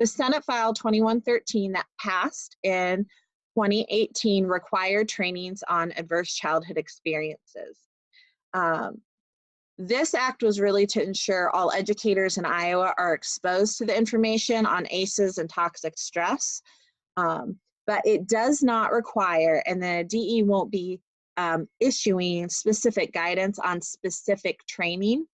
The Senate File 2113 that passed in 2018 required trainings on adverse childhood experiences. This act was really to ensure all educators in Iowa are exposed to the information on ACEs and toxic stress, but it does not require, and the DE won't be issuing specific guidance on specific training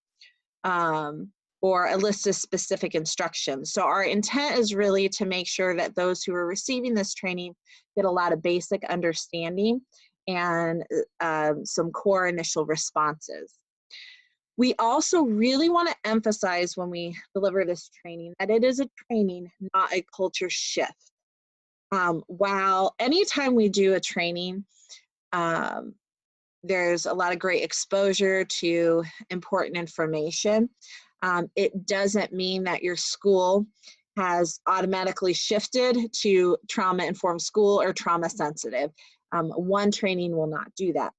or a list of specific instructions. So our intent is really to make sure that those who are receiving this training get a lot of basic understanding and some core initial responses. We also really want to emphasize when we deliver this training that it is a training, not a culture shift. While anytime we do a training, there's a lot of great exposure to important information. It doesn't mean that your school has automatically shifted to trauma-informed school or trauma-sensitive. One training will not do that.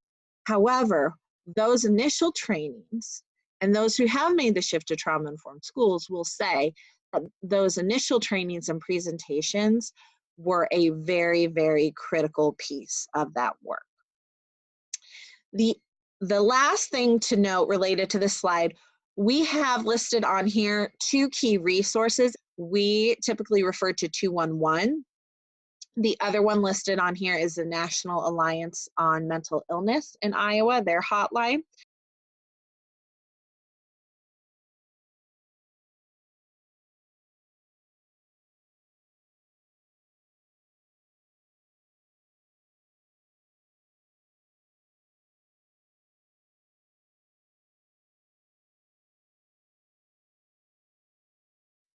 However, those initial trainings and those who have made the shift to trauma-informed schools will say that those initial trainings and presentations were a very, very critical piece of that work. The last thing to note related to this slide, we have listed on here 2 key resources. We typically refer to 211. The other one listed on here is the National Alliance on Mental Illness in Iowa, their hotline.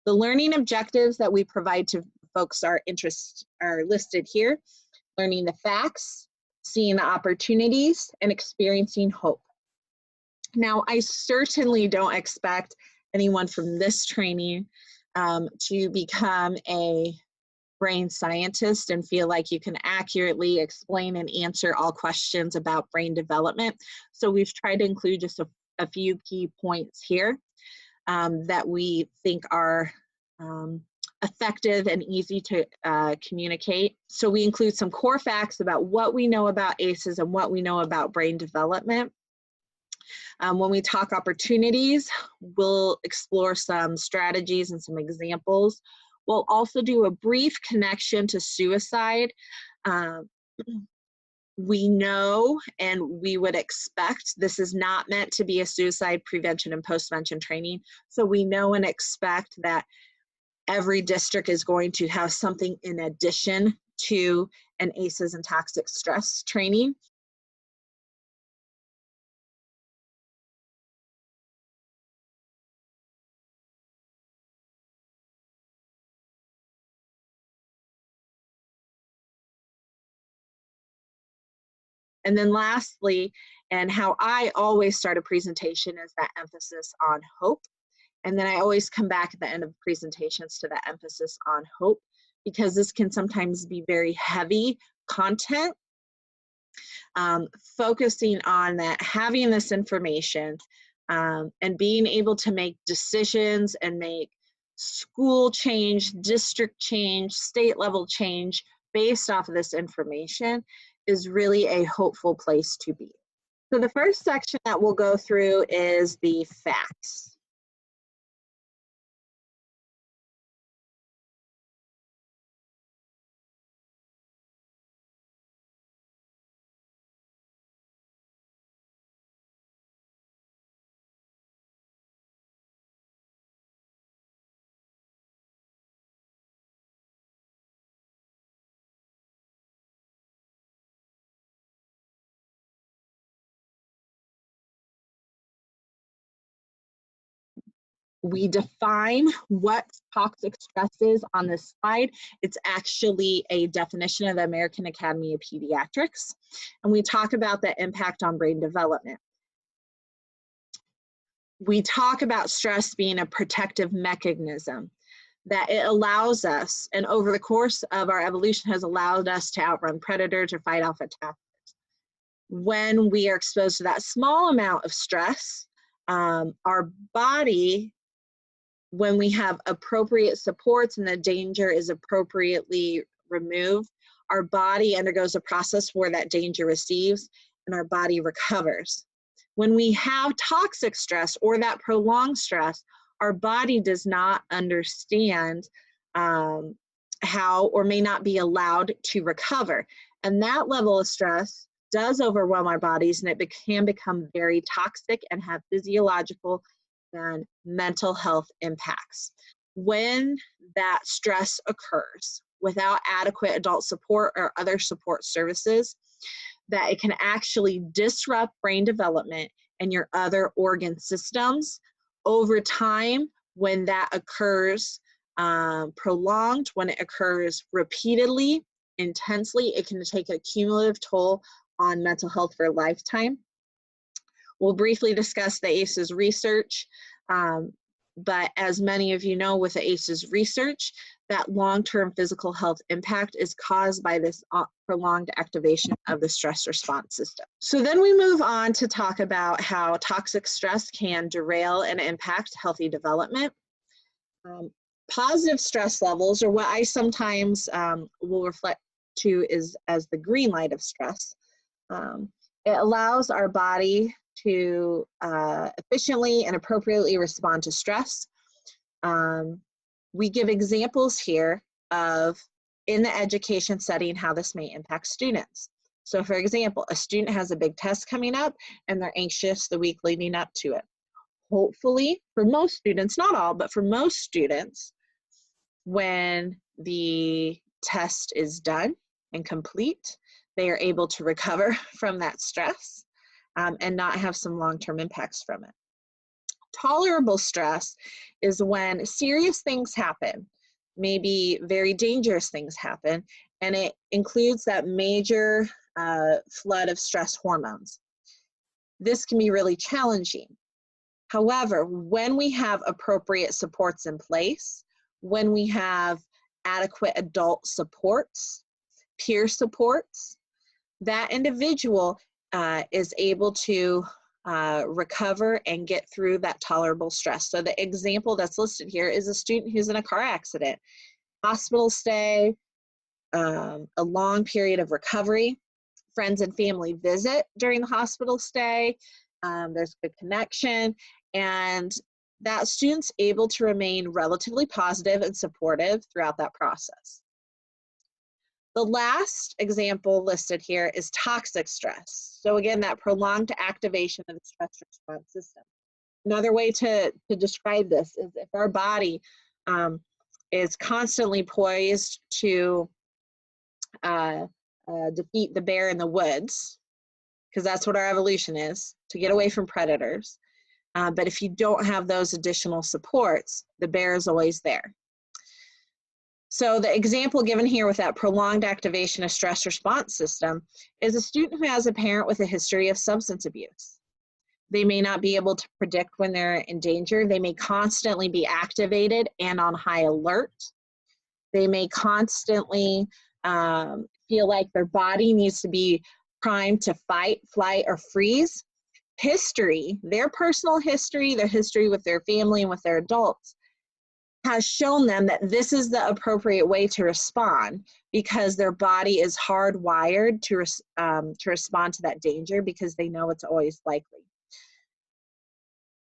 The learning objectives that we provide to folks are listed here: learning the facts, seeing the opportunities, and experiencing hope. Now, I certainly don't expect anyone from this training to become a brain scientist and feel like you can accurately explain and answer all questions about brain development. So we've tried to include just a few key points here that we think are effective and easy to communicate. So we include some core facts about what we know about ACEs and what we know about brain development. When we talk opportunities, we'll explore some strategies and some examples. We'll also do a brief connection to suicide. We know and we would expect, this is not meant to be a suicide prevention and postvention training, so we know and expect that every district is going to have something in addition to an ACEs and toxic stress training. And then lastly, and how I always start a presentation is that emphasis on hope. And then I always come back at the end of presentations to that emphasis on hope, because this can sometimes be very heavy content. Focusing on that, having this information and being able to make decisions and make school change, district change, state level change based off of this information is really a hopeful place to be. So the first section that we'll go through is the facts. We define what toxic stress is on this slide. It's actually a definition of the American Academy of Pediatrics. And we talk about the impact on brain development. We talk about stress being a protective mechanism, that it allows us, and over the course of our evolution has allowed us to outrun predators or fight off attackers. When we are exposed to that small amount of stress, our body when we have appropriate supports and the danger is appropriately removed, our body undergoes a process where that danger recedes and our body recovers. When we have toxic stress or that prolonged stress, our body does not understand how or may not be allowed to recover. And that level of stress does overwhelm our bodies, and it can become very toxic and have physiological and mental health impacts. When that stress occurs without adequate adult support or other support services, that it can actually disrupt brain development and your other organ systems over time. When that occurs prolonged, when it occurs repeatedly, intensely, it can take a cumulative toll on mental health for a lifetime. We'll briefly discuss the ACEs research, but as many of you know, with the ACEs research, that long-term physical health impact is caused by this prolonged activation of the stress response system. So then we move on to talk about how toxic stress can derail and impact healthy development. Positive stress levels, or what I sometimes will reflect to is as the green light of stress. It allows our body to efficiently and appropriately respond to stress. We give examples here of, in the education setting, how this may impact students. So for example, a student has a big test coming up and they're anxious the week leading up to it. Hopefully, for most students, not all, but for most students, when the test is done and complete, they are able to recover from that stress and not have some long-term impacts from it. Tolerable stress is when serious things happen, maybe very dangerous things happen, and it includes that major flood of stress hormones. This can be really challenging. However, when we have appropriate supports in place, when we have adequate adult supports, peer supports, that individual is able to recover and get through that tolerable stress. So the example that's listed here is a student who's in a car accident, hospital stay, a long period of recovery, friends and family visit during the hospital stay, there's good connection, and that student's able to remain relatively positive and supportive throughout that process. The last example listed here is toxic stress. So again, that prolonged activation of the stress response system. Another way to describe this is if our body is constantly poised to defeat the bear in the woods, because that's what our evolution is, to get away from predators. But if you don't have those additional supports, the bear is always there. So the example given here with that prolonged activation of stress response system is a student who has a parent with a history of substance abuse. They may not be able to predict when they're in danger. They may constantly be activated and on high alert. They may constantly feel like their body needs to be primed to fight, flight, or freeze. History, their personal history, their history with their family and with their adults, has shown them that this is the appropriate way to respond because their body is hardwired to respond to that danger because they know it's always likely.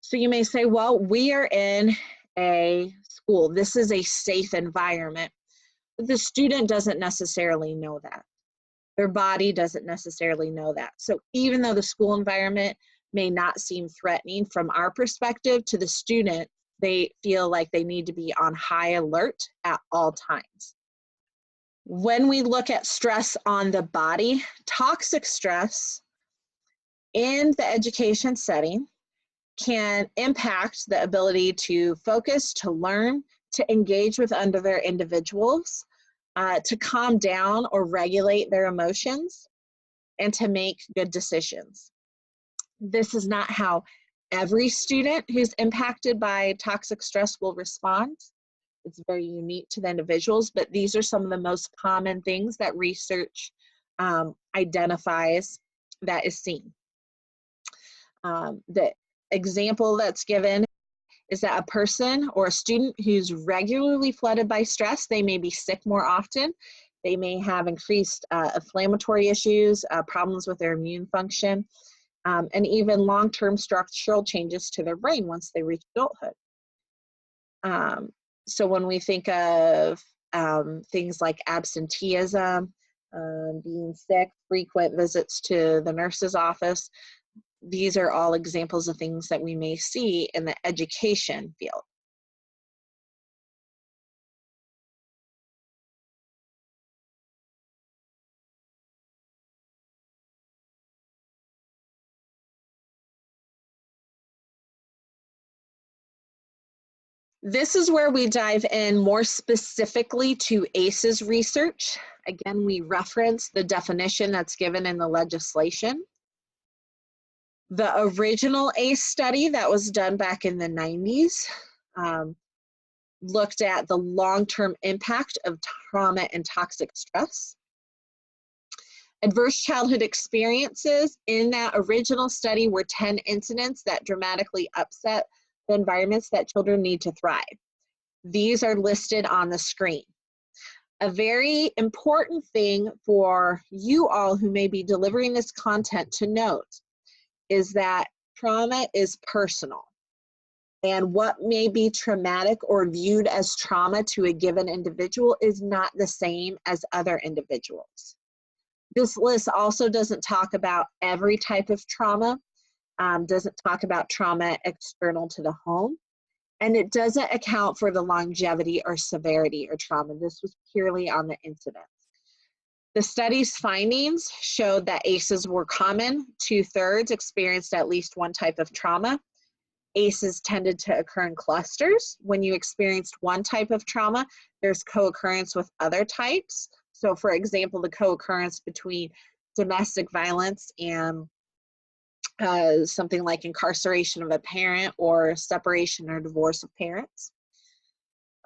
So you may say, well, we are in a school. This is a safe environment. But the student doesn't necessarily know that. Their body doesn't necessarily know that. So even though the school environment may not seem threatening from our perspective, to the student, they feel like they need to be on high alert at all times. When we look at stress on the body, toxic stress in the education setting can impact the ability to focus, to learn, to engage with other individuals, to calm down or regulate their emotions, and to make good decisions. This is not how every student who's impacted by toxic stress will respond. It's very unique to the individuals, but these are some of the most common things that research identifies that is seen. The example that's given is that a person or a student who's regularly flooded by stress, they may be sick more often. They may have increased inflammatory issues, problems with their immune function, and even long-term structural changes to their brain once they reach adulthood. So when we think of things like absenteeism, being sick, frequent visits to the nurse's office, these are all examples of things that we may see in the education field. This is where we dive in more specifically to ACEs research. Again, we reference the definition that's given in the legislation. The original ACE study that was done back in the 90s looked at the long-term impact of trauma and toxic stress. Adverse childhood experiences in that original study were 10 incidents that dramatically upset the environments that children need to thrive. These are listed on the screen. A very important thing for you all who may be delivering this content to note is that trauma is personal. And what may be traumatic or viewed as trauma to a given individual is not the same as other individuals. This list also doesn't talk about every type of trauma, doesn't talk about trauma external to the home, and it doesn't account for the longevity or severity or trauma. This was purely on the incidents. The study's findings showed that ACEs were common. 2/3 experienced at least one type of trauma. ACEs tended to occur in clusters. When you experienced one type of trauma, there's co-occurrence with other types. So for example, the co-occurrence between domestic violence and something like incarceration of a parent or separation or divorce of parents.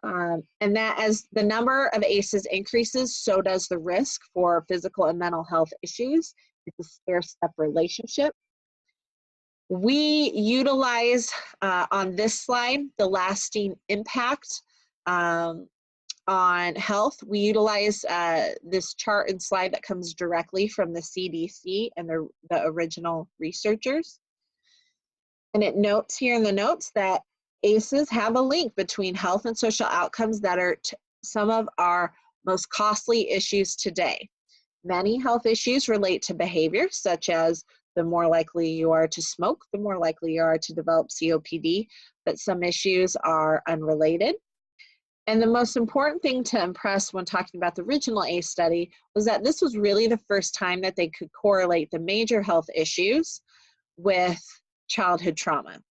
And that as the number of ACEs increases, so does the risk for physical and mental health issues. It's a stair-step relationship. We utilize on this slide the lasting impact on health. We utilize this chart and slide that comes directly from the CDC and the original researchers. And it notes here in the notes that ACEs have a link between health and social outcomes that are some of our most costly issues today. Many health issues relate to behavior, such as the more likely you are to smoke, the more likely you are to develop COPD, but some issues are unrelated. And the most important thing to impress when talking about the original ACE study was that this was really the first time that they could correlate the major health issues with childhood trauma.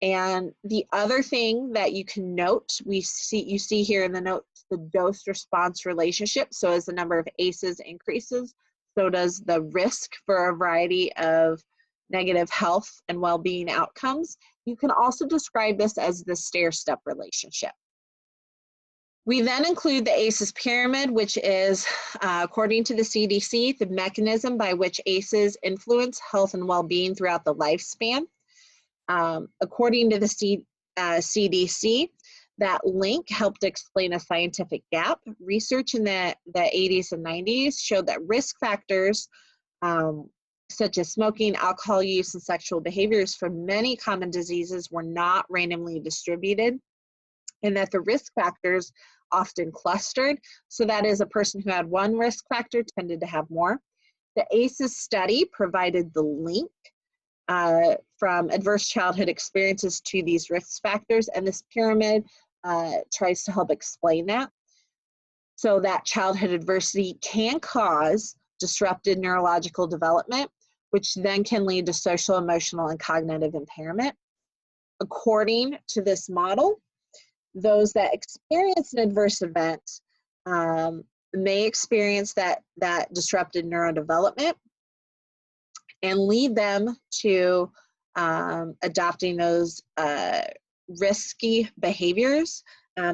And the other thing that you can note, you see here in the notes, the dose-response relationship. So as the number of ACEs increases, so does the risk for a variety of negative health and well-being outcomes. You can also describe this as the stair-step relationship. We then include the ACEs pyramid, which is, according to the CDC, the mechanism by which ACEs influence health and well-being throughout the lifespan. According to the CDC, that link helped explain a scientific gap. Research in the 80s and 90s showed that risk factors such as smoking, alcohol use, and sexual behaviors for many common diseases were not randomly distributed, and that the risk factors often clustered. So that is, a person who had one risk factor tended to have more. The ACEs study provided the link from adverse childhood experiences to these risk factors, and this pyramid tries to help explain that. So that childhood adversity can cause disrupted neurological development, which then can lead to social, emotional, and cognitive impairment. According to this model, those that experience an adverse event may experience that disrupted neurodevelopment and lead them to adopting those risky behaviors,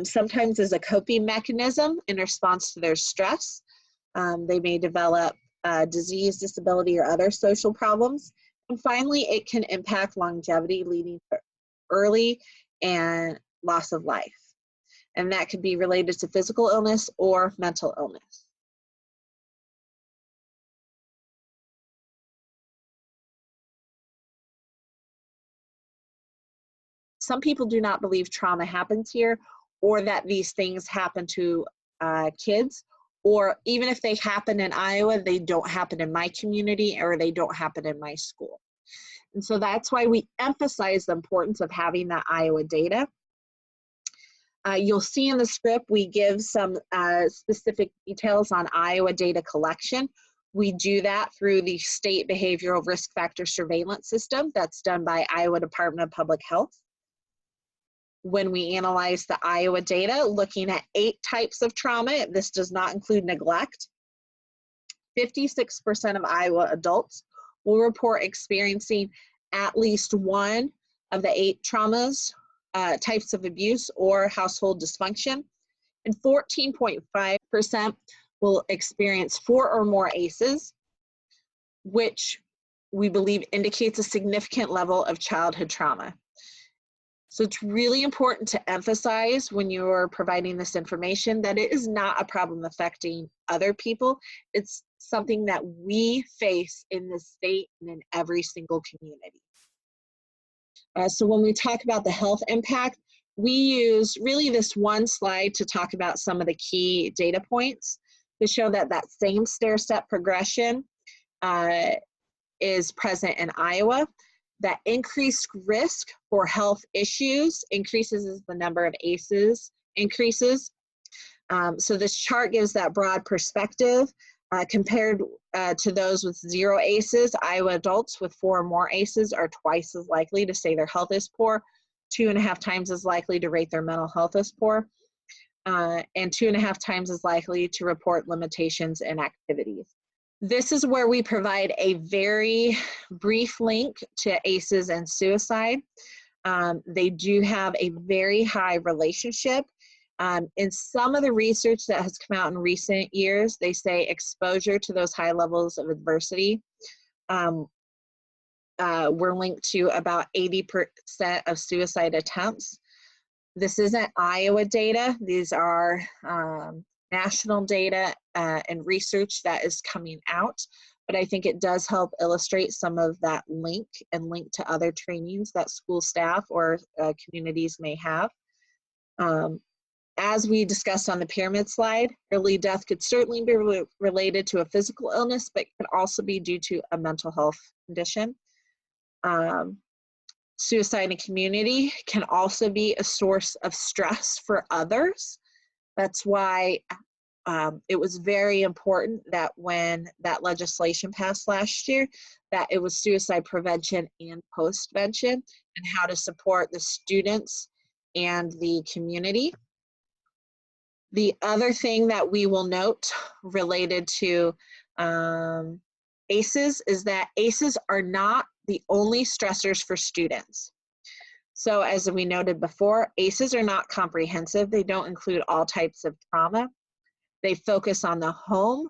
sometimes as a coping mechanism in response to their stress. They may develop disease, disability, or other social problems. And finally, it can impact longevity, leading to early and loss of life. And that could be related to physical illness or mental illness. Some people do not believe trauma happens here, or that these things happen to kids, or even if they happen in Iowa, they don't happen in my community or they don't happen in my school. And so that's why we emphasize the importance of having that Iowa data. You'll see in the script, we give some specific details on Iowa data collection. We do that through the State Behavioral Risk Factor Surveillance System that's done by Iowa Department of Public Health. When we analyze the Iowa data, looking at 8 types of trauma, this does not include neglect, 56% of Iowa adults will report experiencing at least one of the 8 traumas, types of abuse or household dysfunction, and 14.5% will experience 4 or more ACEs, which we believe indicates a significant level of childhood trauma. So it's really important to emphasize when you're providing this information that it is not a problem affecting other people. It's something that we face in the state and in every single community. So when we talk about the health impact, we use really this one slide to talk about some of the key data points to show that that same stair-step progression is present in Iowa. That increased risk for health issues increases as the number of ACEs increases. So this chart gives that broad perspective. Compared to those with 0 ACEs, Iowa adults with 4 or more ACEs are twice as likely to say their health is poor, 2.5 times as likely to rate their mental health as poor, and 2.5 times as likely to report limitations in activities. This is where we provide a very brief link to ACEs and suicide. They do have a very high relationship. In some of the research that has come out in recent years, they say exposure to those high levels of adversity were linked to about 80% of suicide attempts. This isn't Iowa data. These are national data and research that is coming out, but I think it does help illustrate some of that link and link to other trainings that school staff or communities may have. As we discussed on the pyramid slide, early death could certainly be related to a physical illness, but can also be due to a mental health condition. Suicide in community can also be a source of stress for others. That's why it was very important that when that legislation passed last year, that it was suicide prevention and postvention and how to support the students and the community. The other thing that we will note related to ACEs is that ACEs are not the only stressors for students. So as we noted before, ACEs are not comprehensive. They don't include all types of trauma. They focus on the home.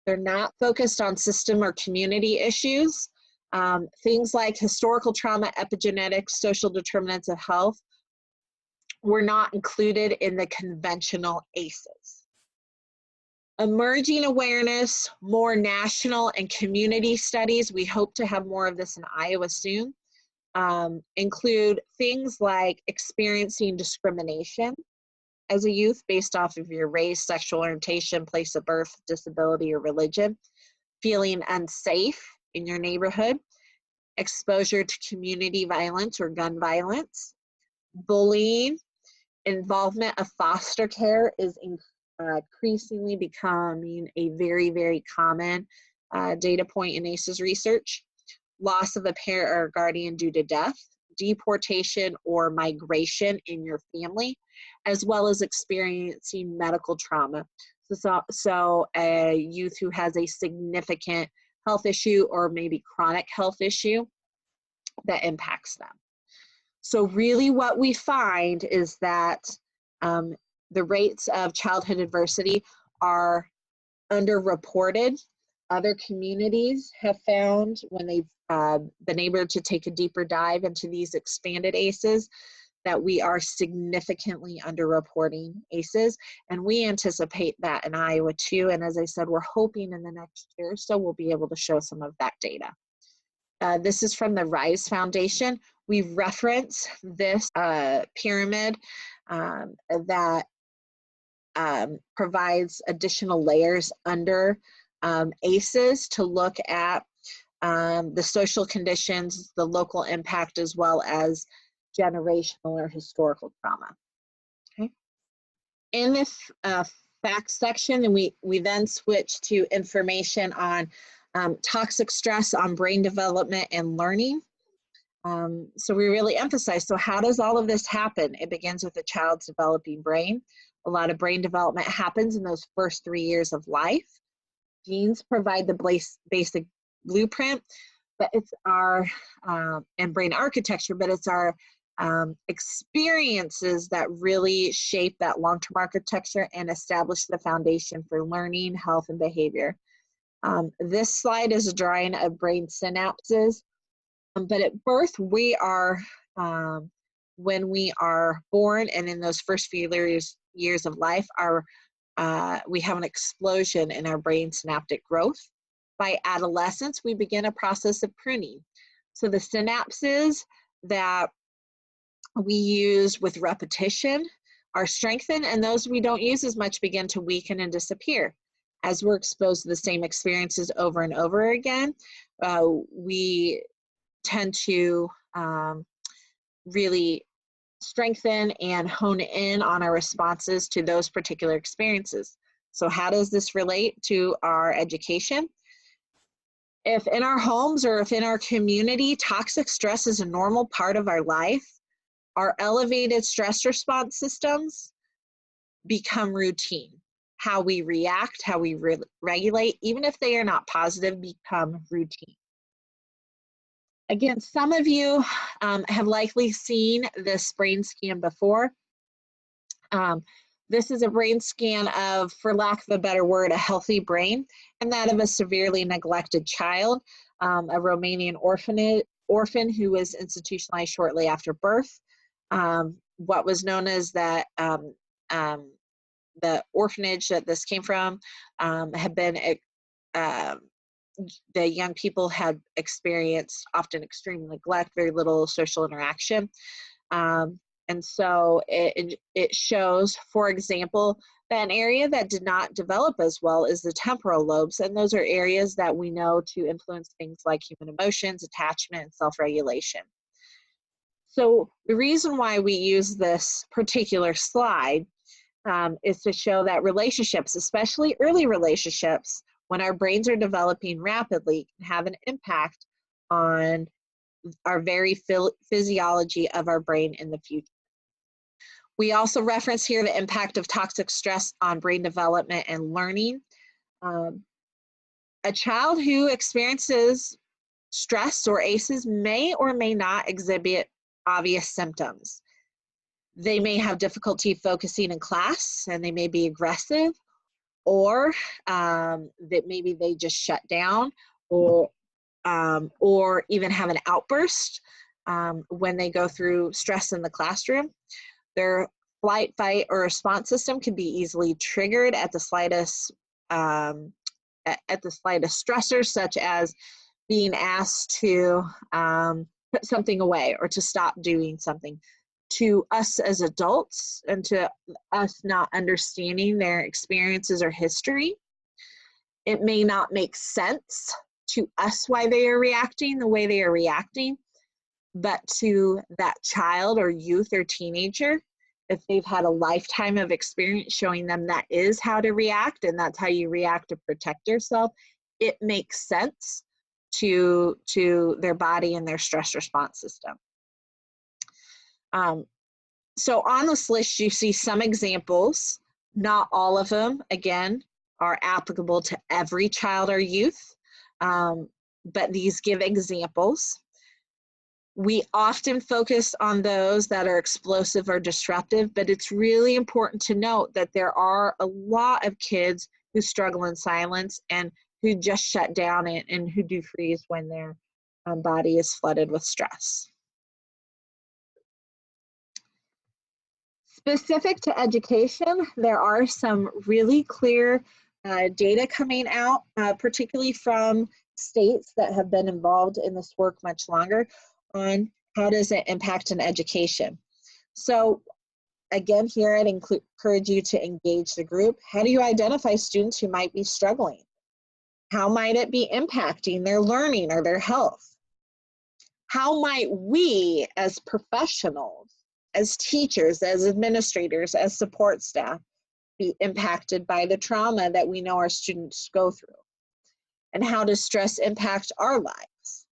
They're not focused on system or community issues. Things like historical trauma, epigenetics, social determinants of health were not included in the conventional ACEs. Emerging awareness, more national and community studies, we hope to have more of this in Iowa soon, include things like experiencing discrimination as a youth based off of your race, sexual orientation, place of birth, disability, or religion, feeling unsafe in your neighborhood, exposure to community violence or gun violence, bullying, involvement of foster care is increasingly becoming a very, very common data point in ACEs research, loss of a parent or guardian due to death, deportation or migration in your family, as well as experiencing medical trauma. So a youth who has a significant health issue or maybe chronic health issue that impacts them. So really what we find is that the rates of childhood adversity are underreported other communities have found when they've been able to take a deeper dive into these expanded ACEs, that we are significantly underreporting ACEs, and we anticipate that in Iowa too. And as I said, we're hoping in the next year or so we'll be able to show some of that data. This is from the RISE Foundation. We reference this pyramid that provides additional layers under ACEs to look at the social conditions, the local impact, as well as generational or historical trauma. Okay. In this facts section, and we then switch to information on toxic stress on brain development and learning. So we really emphasize, so how does all of this happen? It begins with a child's developing brain. A lot of brain development happens in those first 3 years of life. Genes provide the basic blueprint, but it's our, and brain architecture, but it's our experiences that really shape that long-term architecture and establish the foundation for learning, health, and behavior. This slide is a drawing of brain synapses, but at birth, we are, when we are born and in those first few years of life, we have an explosion in our brain synaptic growth. By adolescence, we begin a process of pruning. So the synapses that we use with repetition are strengthened, and those we don't use as much begin to weaken and disappear. As we're exposed to the same experiences over and over again, we tend to really strengthen and hone in on our responses to those particular experiences. So how does this relate to our education? If in our homes or if in our community, toxic stress is a normal part of our life, our elevated stress response systems become routine. How we react, how we regulate, even if they are not positive, become routine. Again, some of you have likely seen this brain scan before. This is a brain scan of, for lack of a better word, a healthy brain, and that of a severely neglected child, a Romanian orphan who was institutionalized shortly after birth. What was known as that the orphanage that this came from had been, the young people had experienced often extreme neglect, very little social interaction. And so it shows, for example, that an area that did not develop as well is the temporal lobes, and those are areas that we know to influence things like human emotions, attachment, and self-regulation. So the reason why we use this particular slide is to show that relationships, especially early relationships, when our brains are developing rapidly, can have an impact on our very physiology of our brain in the future. We also reference here the impact of toxic stress on brain development and learning. A child who experiences stress or ACEs may or may not exhibit obvious symptoms. They may have difficulty focusing in class, and they may be aggressive, or that maybe they just shut down, or even have an outburst when they go through stress in the classroom. Their flight, fight, or response system can be easily triggered at the slightest stressor, such as being asked to put something away or to stop doing something. To us as adults, and to us not understanding their experiences or history, it may not make sense to us why they are reacting the way they are reacting, but to that child or youth or teenager, if they've had a lifetime of experience showing them that is how to react, and that's how you react to protect yourself, it makes sense to their body and their stress response system. So on this list, you see some examples. Not all of them, again, are applicable to every child or youth, but these give examples. We often focus on those that are explosive or disruptive, but it's really important to note that there are a lot of kids who struggle in silence and who just shut down and who do freeze when their body is flooded with stress. Specific to education, there are some really clear data coming out, particularly from states that have been involved in this work much longer, on how does it impact an education. So again, here I'd encourage you to engage the group. How do you identify students who might be struggling? How might it be impacting their learning or their health? How might we as professionals, as teachers, as administrators, as support staff, be impacted by the trauma that we know our students go through? And how does stress impact our lives?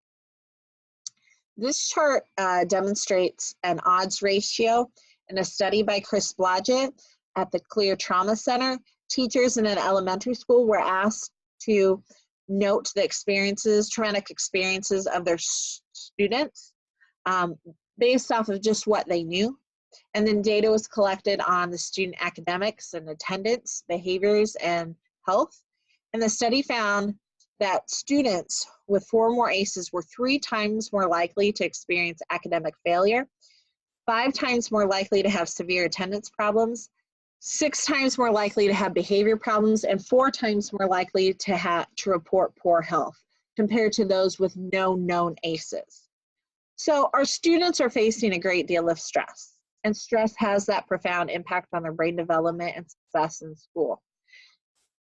This chart demonstrates an odds ratio in a study by Chris Blodgett at the Clear Trauma Center. Teachers in an elementary school were asked to note the experiences, traumatic experiences of their students based off of just what they knew. And then data was collected on the student academics and attendance, behaviors, and health. And the study found that students with 4 or more ACEs were 3 times more likely to experience academic failure, 5 times more likely to have severe attendance problems, 6 times more likely to have behavior problems, and 4 times more likely to report poor health compared to those with no known ACEs. So our students are facing a great deal of stress, and stress has that profound impact on their brain development and success in school.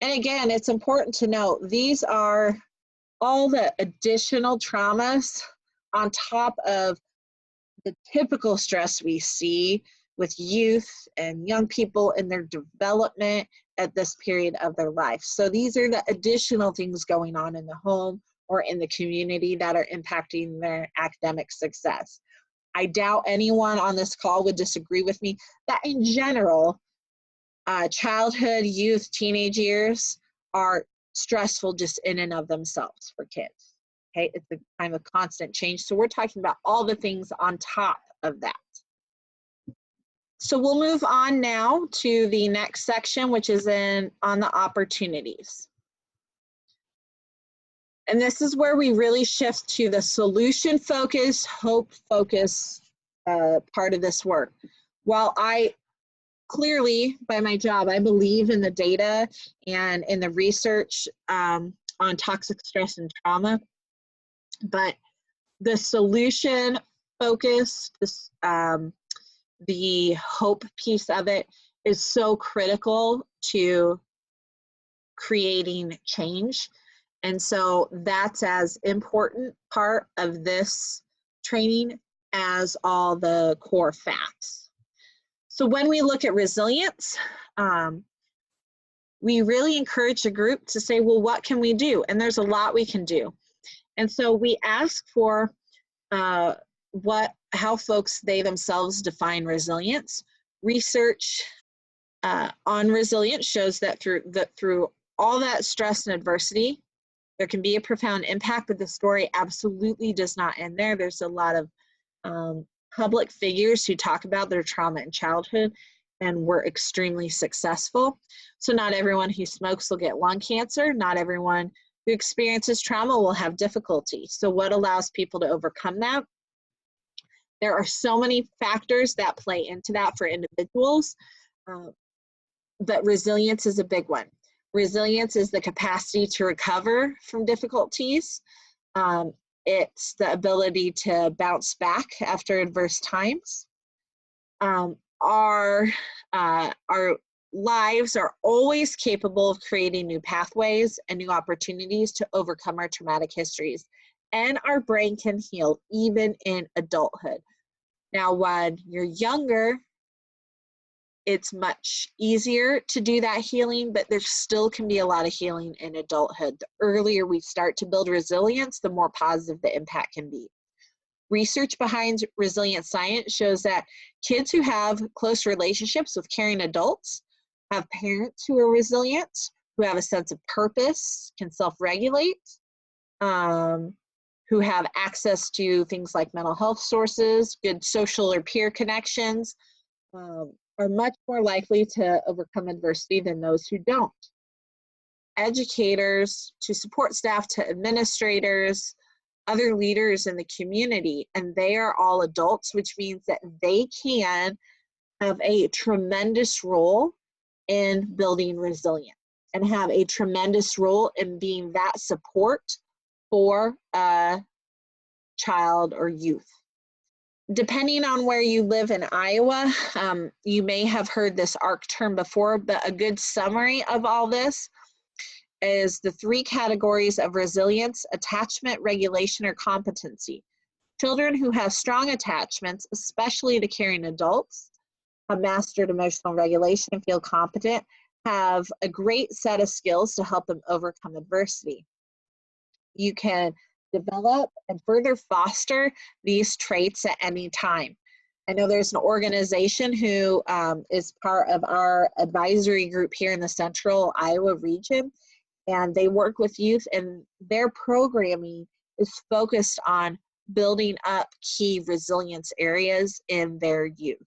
And again, it's important to note, these are all the additional traumas on top of the typical stress we see with youth and young people in their development at this period of their life. So these are the additional things going on in the home or in the community that are impacting their academic success. I doubt anyone on this call would disagree with me that in general, childhood, youth, teenage years are stressful just in and of themselves for kids. Okay, it's a time of constant change. So we're talking about all the things on top of that. So we'll move on now to the next section, which is on the opportunities. And this is where we really shift to the solution focus, hope focus part of this work. While I clearly, by my job, I believe in the data and in the research on toxic stress and trauma, but the solution focus, the hope piece of it is so critical to creating change. And so that's as important part of this training as all the core facts. So when we look at resilience, we really encourage the group to say, well, what can we do? And there's a lot we can do. And so we ask for how folks, they themselves define resilience. Research on resilience shows that through all that stress and adversity, there can be a profound impact, but the story absolutely does not end there. There's a lot of public figures who talk about their trauma in childhood and were extremely successful. So not everyone who smokes will get lung cancer. Not everyone who experiences trauma will have difficulty. So what allows people to overcome that? There are so many factors that play into that for individuals, but resilience is a big one. Resilience is the capacity to recover from difficulties. It's the ability to bounce back after adverse times. Our lives are always capable of creating new pathways and new opportunities to overcome our traumatic histories. And our brain can heal even in adulthood. Now, when you're younger, it's much easier to do that healing, but there still can be a lot of healing in adulthood. The earlier we start to build resilience, the more positive the impact can be. Research behind resilient science shows that kids who have close relationships with caring adults, have parents who are resilient, who have a sense of purpose, can self-regulate, who have access to things like mental health sources, good social or peer connections, are much more likely to overcome adversity than those who don't. educators to support staff to administrators, other leaders in the community, and they are all adults, which means that they can have a tremendous role in building resilience and have a tremendous role in being that support for a child or youth. Depending on where you live in Iowa, you may have heard this ARC term before, but a good summary of all this is the 3 categories of resilience: attachment, regulation, or competency. Children who have strong attachments, especially to caring adults, have mastered emotional regulation and feel competent, have a great set of skills to help them overcome adversity. You can develop and further foster these traits at any time. I know there's an organization who is part of our advisory group here in the Central Iowa region, and they work with youth, and their programming is focused on building up key resilience areas in their youth.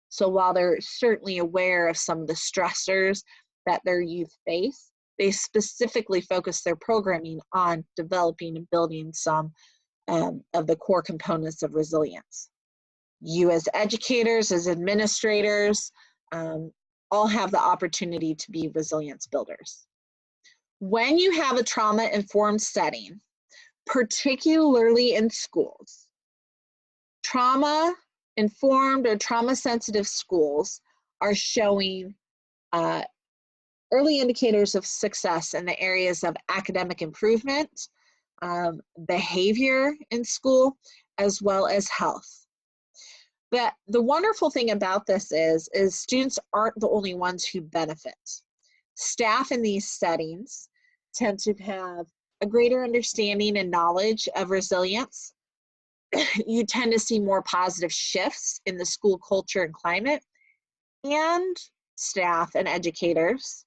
So while they're certainly aware of some of the stressors that their youth face, they specifically focus their programming on developing and building some of the core components of resilience. You as educators, as administrators, all have the opportunity to be resilience builders. When you have a trauma-informed setting, particularly in schools, trauma-informed or trauma-sensitive schools are showing early indicators of success in the areas of academic improvement, behavior in school, as well as health. But the wonderful thing about this is students aren't the only ones who benefit. Staff in these settings tend to have a greater understanding and knowledge of resilience. You tend to see more positive shifts in the school culture and climate, and staff and educators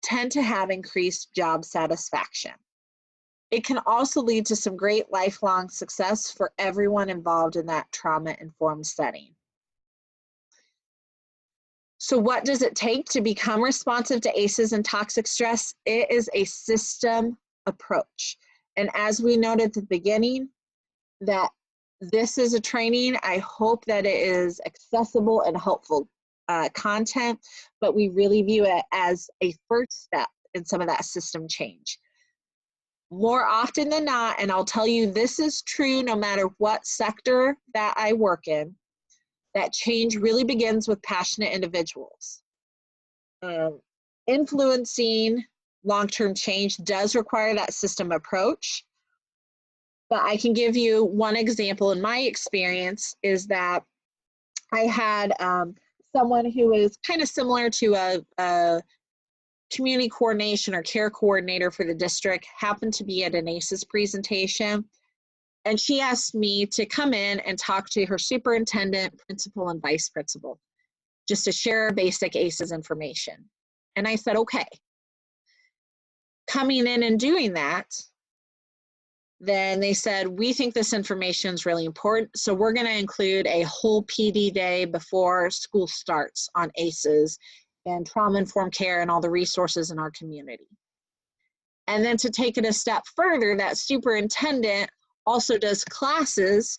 tend to have increased job satisfaction. It can also lead to some great lifelong success for everyone involved in that trauma-informed setting. So what does it take to become responsive to ACEs and toxic stress? It is a system approach. And as we noted at the beginning, that this is a training. I hope that it is accessible and helpful content, but we really view it as a first step in some of that system change. More often than not, and I'll tell you this is true no matter what sector that I work in, that change really begins with passionate individuals. Influencing long-term change does require that system approach, but I can give you one example in my experience is that I had someone who is kind of similar to a community coordination or care coordinator for the district, happened to be at an ACEs presentation, and she asked me to come in and talk to her superintendent, principal, and vice principal, just to share basic ACEs information. And I said, okay. Coming in and doing that, then they said, we think this information is really important, so we're going to include a whole PD day before school starts on ACEs and trauma-informed care and all the resources in our community. And then to take it a step further, that superintendent also does classes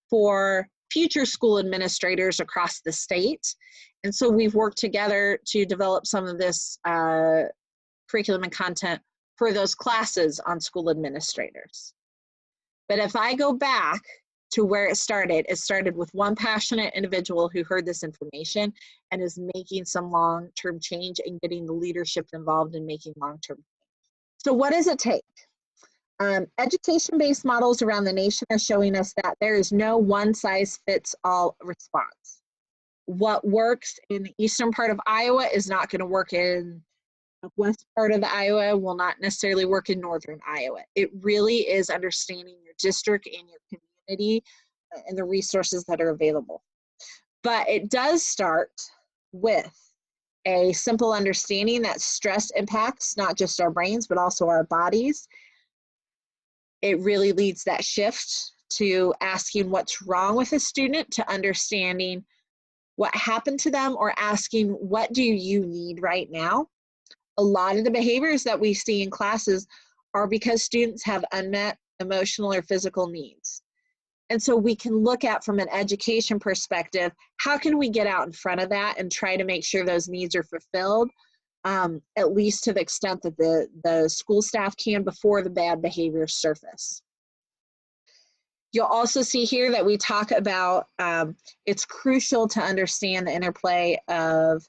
for future school administrators across the state. And so we've worked together to develop some of this curriculum and content for those classes on school administrators. But if I go back to where it started with one passionate individual who heard this information and is making some long-term change and getting the leadership involved in making long-term change. So what does it take? Education-based models around the nation are showing us that there is no one-size-fits-all response. What works in the eastern part of Iowa is not going to work in the west part of the Iowa, will not necessarily work in northern Iowa. It really is understanding your district and your community and the resources that are available. But it does start with a simple understanding that stress impacts not just our brains, but also our bodies. It really leads that shift to asking what's wrong with a student, to understanding what happened to them, or asking what do you need right now, A lot of the behaviors that we see in classes are because students have unmet emotional or physical needs. And so we can look at, from an education perspective, how can we get out in front of that and try to make sure those needs are fulfilled, at least to the extent that the school staff can before the bad behaviors surface. You'll also see here that we talk about it's crucial to understand the interplay of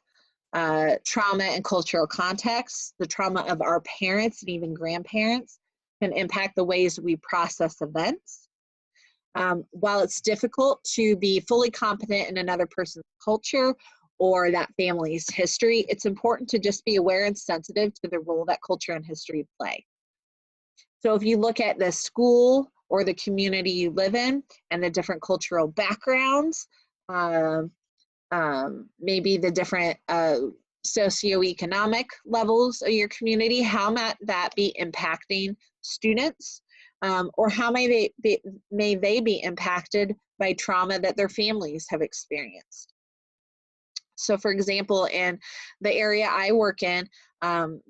trauma and cultural context. The trauma of our parents and even grandparents can impact the ways we process events. While it's difficult to be fully competent in another person's culture or that family's history, it's important to just be aware and sensitive to the role that culture and history play. So if you look at the school or the community you live in and the different cultural backgrounds, maybe the different socioeconomic levels of your community, how might that be impacting students? Or how may they be impacted by trauma that their families have experienced? So for example, in the area I work in,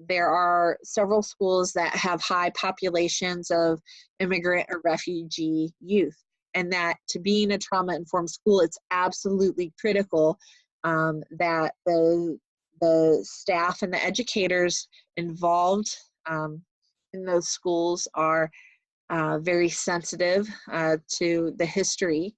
there are several schools that have high populations of immigrant or refugee youth. And that to be in a trauma-informed school, it's absolutely critical that the staff and the educators involved in those schools are very sensitive to the history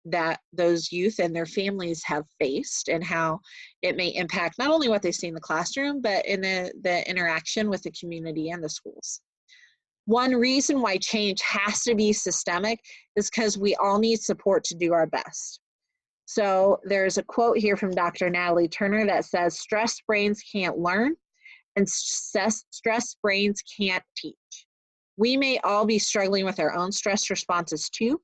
that those youth and their families have faced, and how it may impact not only what they see in the classroom, but in the interaction with the community and the schools. One reason why change has to be systemic is because we all need support to do our best. So there's a quote here from Dr. Natalie Turner that says, "Stressed brains can't learn, and stressed brains can't teach." We may all be struggling with our own stress responses too.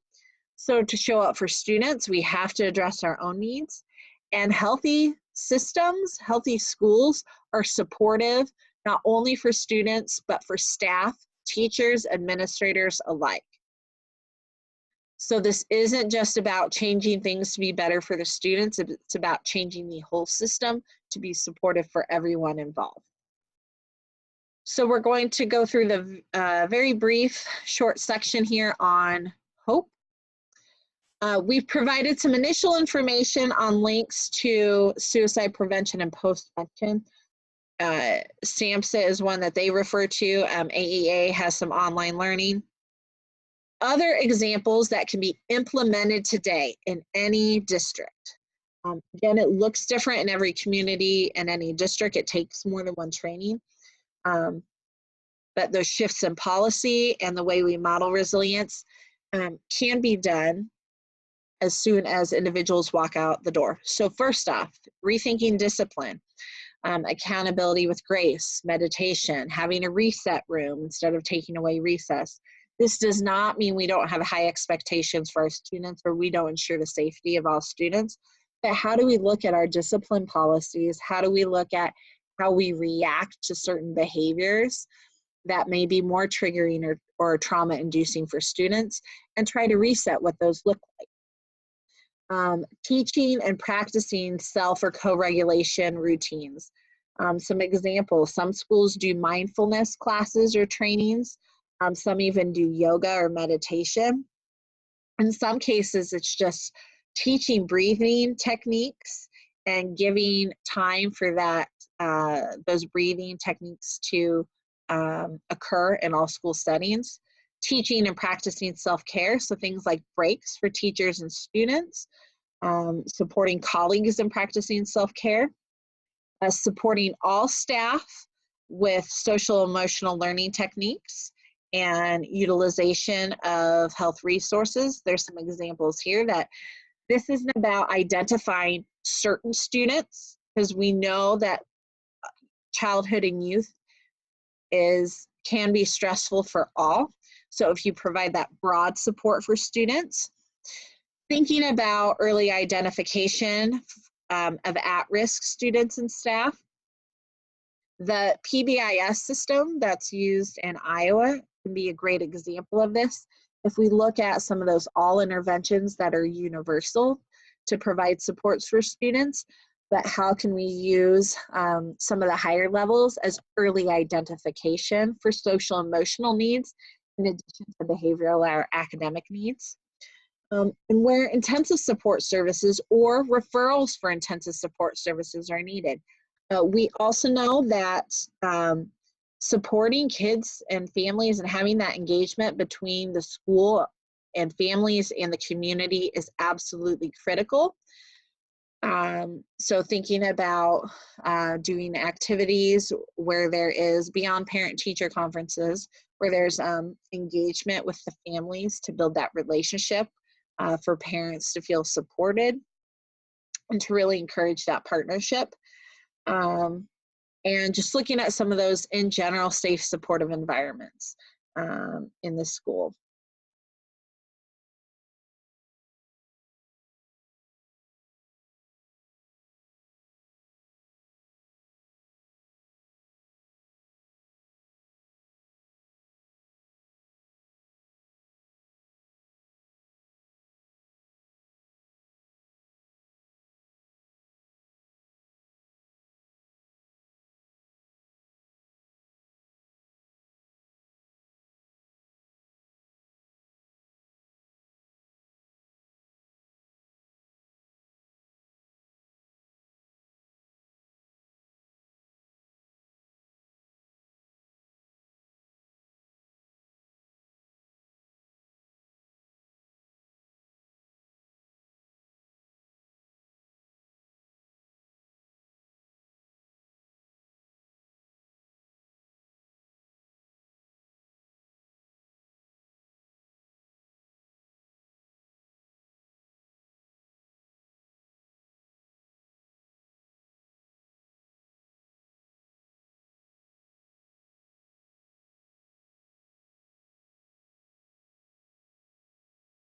So to show up for students, we have to address our own needs. And healthy systems, healthy schools are supportive, not only for students, but for staff, teachers, administrators alike. So this isn't just about changing things to be better for the students, it's about changing the whole system to be supportive for everyone involved. So we're going to go through the very brief, short section here on hope. We've provided some initial information on links to suicide prevention and postvention. SAMHSA is one that they refer to. AEA has some online learning. Other examples that can be implemented today in any district. Again, it looks different in every community and any district. It takes more than one training. But those shifts in policy and the way we model resilience can be done as soon as individuals walk out the door. So first off, rethinking discipline, accountability with grace, meditation, having a reset room instead of taking away recess. This does not mean we don't have high expectations for our students or we don't ensure the safety of all students, but how do we look at our discipline policies? How do we look at how we react to certain behaviors that may be more triggering or trauma-inducing for students, and try to reset what those look like. Teaching and practicing self or co-regulation routines. Some examples, some schools do mindfulness classes or trainings. Some even do yoga or meditation. In some cases, it's just teaching breathing techniques and giving time for that, those breathing techniques to occur in all school settings. Teaching and practicing self-care, so things like breaks for teachers and students, supporting colleagues in practicing self-care, supporting all staff with social emotional learning techniques and utilization of health resources. There's some examples here that this isn't about identifying certain students, because we know that childhood and youth can be stressful for all. So if you provide that broad support for students, thinking about early identification of at-risk students and staff. The PBIS system that's used in Iowa can be a great example of this. If we look at some of those all interventions that are universal to provide supports for students, but how can we use some of the higher levels as early identification for social emotional needs in addition to behavioral or academic needs. And where intensive support services or referrals for intensive support services are needed. We also know that supporting kids and families and having that engagement between the school and families and the community is absolutely critical. So thinking about doing activities where there is beyond parent-teacher conferences, where there's engagement with the families to build that relationship for parents to feel supported and to really encourage that partnership. And just looking at some of those in general safe supportive environments in the school.